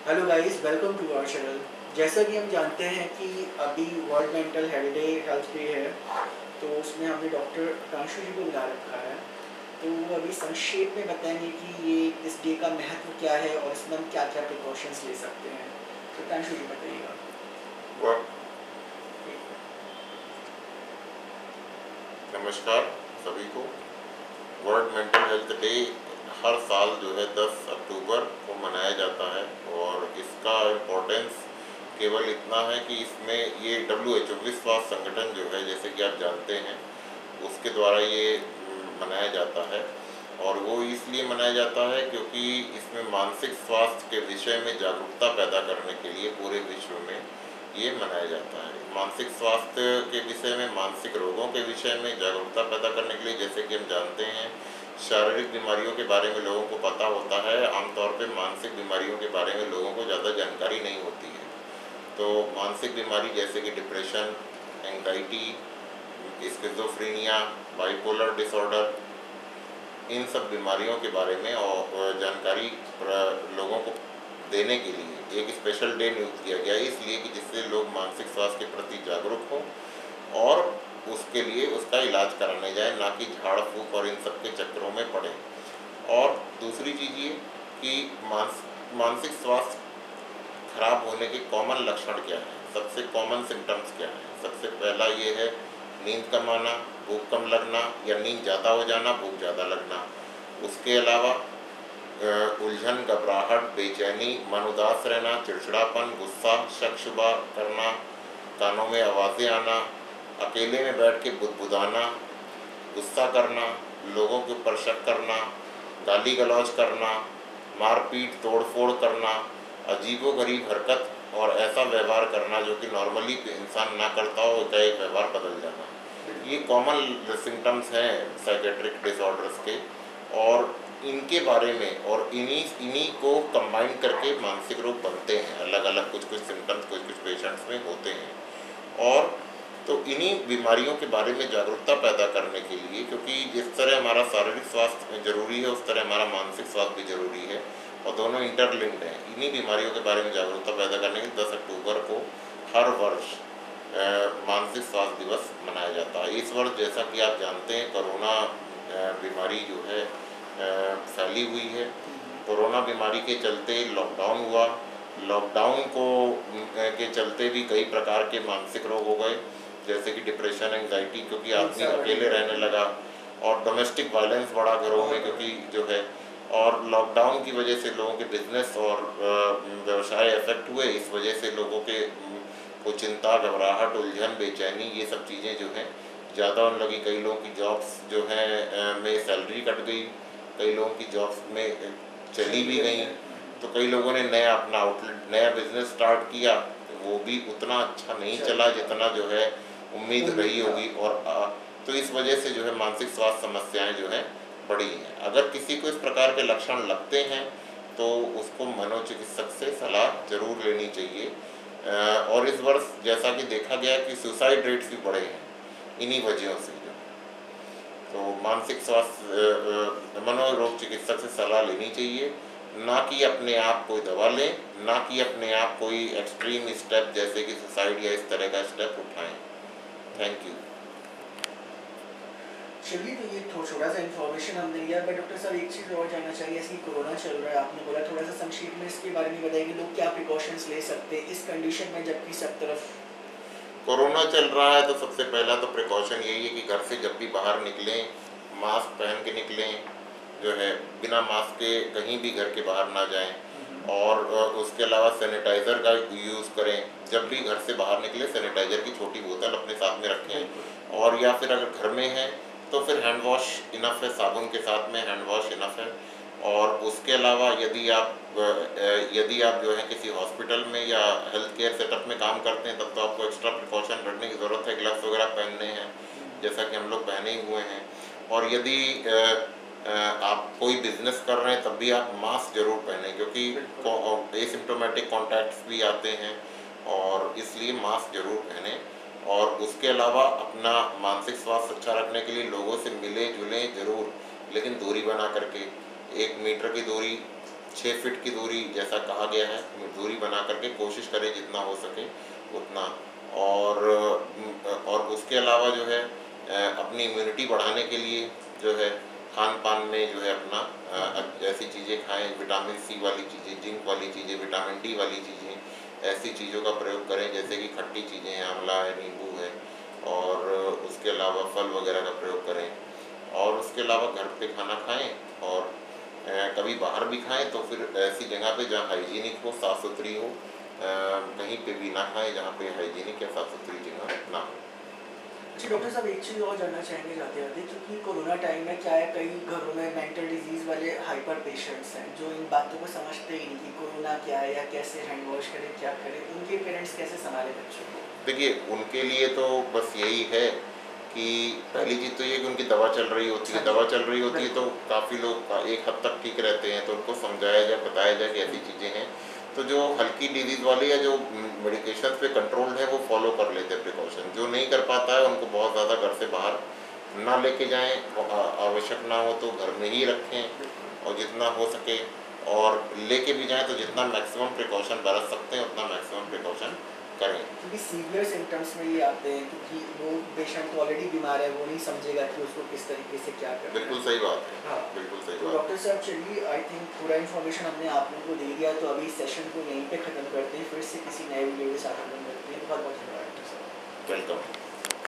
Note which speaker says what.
Speaker 1: Hello guys, welcome to our channel. जैसा कि हम जानते हैं कि अभी वर्ल्ड मेंटल हेल्थ डे है, तो उसमें हमने डॉक्टर कांशु जी को बुला रखा है। तो वो अभी संक्षेप में बताएंगे कि ये इस डे का महत्व क्या है और इसमें हम क्या क्या प्रिकॉशंस ले सकते हैं। तो कांशु जी बताइएगा।
Speaker 2: व- नमस्कार सभी को। वर्ल्ड मेंटल हेल्थ डे हर साल जो है 10 अक्टूबर को मनाया जाता है और इसका इम्पोर्टेंस केवल इतना है कि इसमें ये WHO विश्व स्वास्थ्य संगठन जो है, जैसे कि आप जानते हैं, उसके द्वारा ये मनाया जाता है। और वो इसलिए मनाया जाता है क्योंकि इसमें मानसिक स्वास्थ्य के विषय में जागरूकता पैदा करने के लिए पूरे विश्व में ये मनाया जाता है। मानसिक स्वास्थ्य के विषय में, मानसिक रोगों के विषय में जागरूकता पैदा करने के लिए, जैसे कि हम जानते हैं, शारीरिक बीमारियों के बारे में लोगों को पता होता है, आमतौर पे मानसिक बीमारियों के बारे में लोगों को ज़्यादा जानकारी नहीं होती है। तो मानसिक बीमारी जैसे कि depression, anxiety, schizophrenia, bipolar disorder, इन सब बीमारियों के बारे में और जानकारी लोगों को देने के लिए एक स्पेशल डे नियुक्त किया गया है, इसलिए कि जिससे लोग मानसिक स्वास्थ्य के प्रति जागरूक हों और उसके लिए उसका इलाज कराने जाए, ना कि झाड़ फूक और इन सब के चक्करों में पड़े। और दूसरी चीज़ ये कि मानसिक स्वास्थ्य खराब होने के कॉमन लक्षण क्या हैं, सबसे कॉमन सिम्टम्स क्या हैं। सबसे पहला ये है नींद कम आना, भूख कम लगना या नींद ज़्यादा हो जाना, भूख ज़्यादा लगना। उसके अलावा उलझन, घबराहट, बेचैनी, मन उदास रहना, चिड़चिड़ापन, गुस्सा, शक शुबा करना, कानों में आवाज़ें आना, अकेले में बैठ के बुदबुदाना, गुस्सा करना, लोगों के ऊपर शक करना, गाली गलौज करना, मारपीट तोड़फोड़ करना, अजीबोगरीब हरकत और ऐसा व्यवहार करना जो कि नॉर्मली इंसान ना करता हो, उसका एक व्यवहार बदल जाना। ये कॉमन सिम्टम्स हैं साइकेट्रिक डिसऑर्डर्स के। और इनके बारे में और इन्हीं को कंबाइन करके मानसिक रोग बनते हैं। अलग अलग कुछ कुछ सिम्टम्स कुछ कुछ पेशेंट्स में होते हैं। और तो इन्हीं बीमारियों के बारे में जागरूकता पैदा करने के लिए, क्योंकि जिस तरह हमारा शारीरिक स्वास्थ्य जरूरी है उस तरह हमारा मानसिक स्वास्थ्य भी जरूरी है और दोनों इंटरलिंक्ड हैं। इन्हीं बीमारियों के बारे में जागरूकता पैदा करने के लिए 10 अक्टूबर को हर वर्ष मानसिक स्वास्थ्य दिवस मनाया जाता है। इस वर्ष जैसा कि आप जानते हैं, कोरोना बीमारी जो है फैली हुई है। कोरोना बीमारी के चलते लॉकडाउन हुआ। लॉकडाउन को के चलते भी कई प्रकार के मानसिक रोग हो गए, जैसे कि डिप्रेशन, एंग्जाइटी, क्योंकि आदमी अकेले रहने लगा, और डोमेस्टिक वायलेंस बढ़ा घरों में, क्योंकि जो है, और लॉकडाउन की वजह से लोगों के बिजनेस और व्यवसाय इफेक्ट हुए। इस वजह से लोगों के को चिंता, घबराहट, उलझन, बेचैनी, ये सब चीज़ें जो हैं ज़्यादा होने लगी। कई लोगों की जॉब्स जो हैं में सैलरी कट गई, कई लोगों की जॉब्स में चली भी गई। तो कई लोगों ने नया अपना आउटलेट, नया बिजनेस स्टार्ट किया, वो भी उतना अच्छा नहीं चला जितना जो है उम्मीद रही होगी। और तो इस वजह से जो है मानसिक स्वास्थ्य समस्याएं जो हैं बढ़ी हैं। अगर किसी को इस प्रकार के लक्षण लगते हैं तो उसको मनोचिकित्सक से सलाह जरूर लेनी चाहिए। और इस वर्ष जैसा कि देखा गया कि सुसाइड रेट्स भी बढ़े हैं इन्हीं वजहों से। जो तो मानसिक स्वास्थ्य मनोरोग चिकित्सक से सलाह लेनी चाहिए, ना कि अपने आप कोई दवा लें, ना कि अपने आप कोई एक्सट्रीम स्टेप जैसे कि सुसाइड या इस तरह का स्टेप उठाएं। Thank you.
Speaker 1: चलिए, तो ये थोड़ा सा इन्फॉर्मेशन हमने लिया, बट डॉक्टर साहब एक चीज़ और जानना चाहिए। ऐसे कोरोना चल रहा है, आपने बोला, थोड़ा सा संक्षेप में इसके बारे में बताइए कि लोग क्या प्रिकॉशंस ले सकते हैं इस कंडीशन में, जबकि सब तरफ
Speaker 2: कोरोना चल रहा है। तो सबसे पहला तो प्रिकॉशन यही है कि घर से जब भी बाहर निकलें मास्क पहन के निकलें, जो है बिना मास्क के कहीं भी घर के बाहर ना जाएं। और उसके अलावा सैनिटाइज़र का यूज़ करें। जब भी घर से बाहर निकले सैनिटाइज़र की छोटी बोतल अपने साथ में रखें। और या फिर अगर घर में है तो फिर हैंड वॉश इनफ है, साबुन के साथ में हैंड वॉश इनफ है। और उसके अलावा यदि आप जो है किसी हॉस्पिटल में या हेल्थ केयर सेटअप में काम करते हैं, तब तो आपको एक्स्ट्रा प्रिकॉशन रखने की ज़रूरत है। ग्लव्स वगैरह पहनने हैं, जैसा कि हम लोग पहने ही हुए हैं। और यदि आप कोई बिजनेस कर रहे हैं तब भी आप मास्क जरूर पहनें, क्योंकि एसिम्प्टोमेटिक कॉन्टैक्ट्स भी आते हैं, और इसलिए मास्क जरूर पहनें। और उसके अलावा अपना मानसिक स्वास्थ्य अच्छा रखने के लिए लोगों से मिले जुलें ज़रूर, लेकिन दूरी बना करके। 1 मीटर की दूरी 6 फीट की दूरी जैसा कहा गया है, दूरी बना करके कोशिश करें जितना हो सके उतना। और उसके अलावा जो है अपनी इम्यूनिटी बढ़ाने के लिए जो है खान पान में जो है अपना ऐसी चीज़ें खाएं, विटामिन सी वाली चीज़ें, जिंक वाली चीज़ें, विटामिन डी वाली चीज़ें, ऐसी चीज़ों का प्रयोग करें जैसे कि खट्टी चीज़ें हैं, आंवला है, नींबू है। और उसके अलावा फल वगैरह का प्रयोग करें। और उसके अलावा घर पे खाना खाएं, और कभी बाहर भी खाएं तो फिर ऐसी जगह पे जहाँ हाइजीनिक हो, साफ़ सुथरी हो। कहीं पे भी ना खाएं जहाँ पे हाइजीनिक या साफ़ सुथरी जगह ना हो।
Speaker 1: जी डॉक्टर साहब, एक चीज़ और जानना चाहेंगे जाते जाते, क्योंकि कोरोना टाइम में क्या है, कई घरों में मेंटल डिजीज़ वाले हाइपर पेशेंट्स हैं जो इन बातों को समझते ही नहीं कि कोरोना क्या है या कैसे हैंड वॉश करें, क्या करें, उनके पेरेंट्स कैसे संभालें बच्चों को?
Speaker 2: देखिए, उनके लिए तो बस यही है कि पहली चीज़ तो ये कि उनकी दवा चल रही होती है। दवा चल रही होती है तो काफ़ी लोग एक हद तक ठीक रहते हैं, तो उनको समझाया जाए, बताया जाए कि ऐसी चीज़ें हैं। तो जो हल्की डिजीज़ वाले या जो मेडिकेशन पे कंट्रोल्ड है वो फॉलो कर लेते हैं प्रिकॉशन। जो नहीं कर पाता है उनको बहुत ज़्यादा घर से बाहर ना लेके जाएं, आवश्यक ना हो तो घर में ही रखें, और जितना हो सके, और लेके भी जाएं तो जितना मैक्सिमम प्रिकॉशन बरत सकते हैं उतना मैक्सिमम प्रिकॉशन करें।
Speaker 1: क्योंकि सीवियर सिम्टम्स में ये आते हैं, क्योंकि वो पेशेंट तो ऑलरेडी बीमार है, वो नहीं समझेगा कि उसको किस तरीके से क्या करना है।
Speaker 2: बिल्कुल सही बात है।
Speaker 1: हाँ,
Speaker 2: बिल्कुल सही
Speaker 1: तो
Speaker 2: बात।
Speaker 1: डॉक्टर साहब चलिए, आई थिंक पूरा इन्फॉर्मेशन हमने आप लोगों को दे दिया, तो अभी सेशन को यहीं पे ख़त्म करते हैं, फिर से किसी नए वीडियो के साथ हम लोग मिलते हैं। बहुत बहुत धन्यवाद डॉक्टर साहब।
Speaker 2: वेलकम।